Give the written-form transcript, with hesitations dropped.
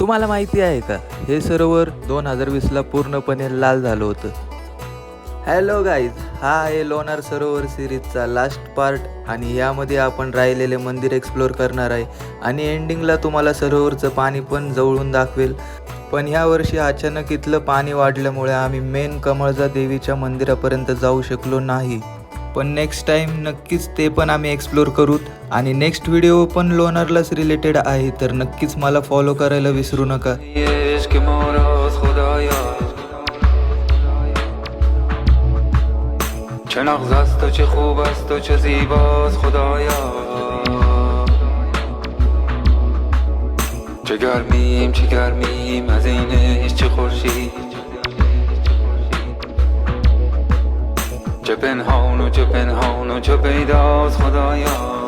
तुम्हाला माहिती आहे का, हे सरोवर 2020ला पूर्णपणे लाल झालं होतं. हॅलो गाईज, हा आहे लोणार सरोवर सिरीजचा लास्ट पार्ट आणि यामध्ये आपण राहिलेले मंदिर एक्सप्लोर करणार आहे आणि एंडिंगला तुम्हाला सरोवरचं पाणी पण जवळून दाखवेल. पण ह्या वर्षी अचानक इथलं पाणी वाढल्यामुळे आम्ही मेन कमळजा देवीच्या मंदिरापर्यंत जाऊ शकलो नाही. पण नेक्स्ट टाईम नक्कीच ते पण आम्ही एक्सप्लोर करूत आणि नेक्स्ट व्हिडिओ पण लोणारलाच रिलेटेड आहे, तर नक्कीच मला फॉलो करायला विसरू नका. چه نغز است و چه خوب است و چه زیباست خدایا، چه گرمیم از اینش، چه خورشید، چه پنهان و چه پیداست خدایا.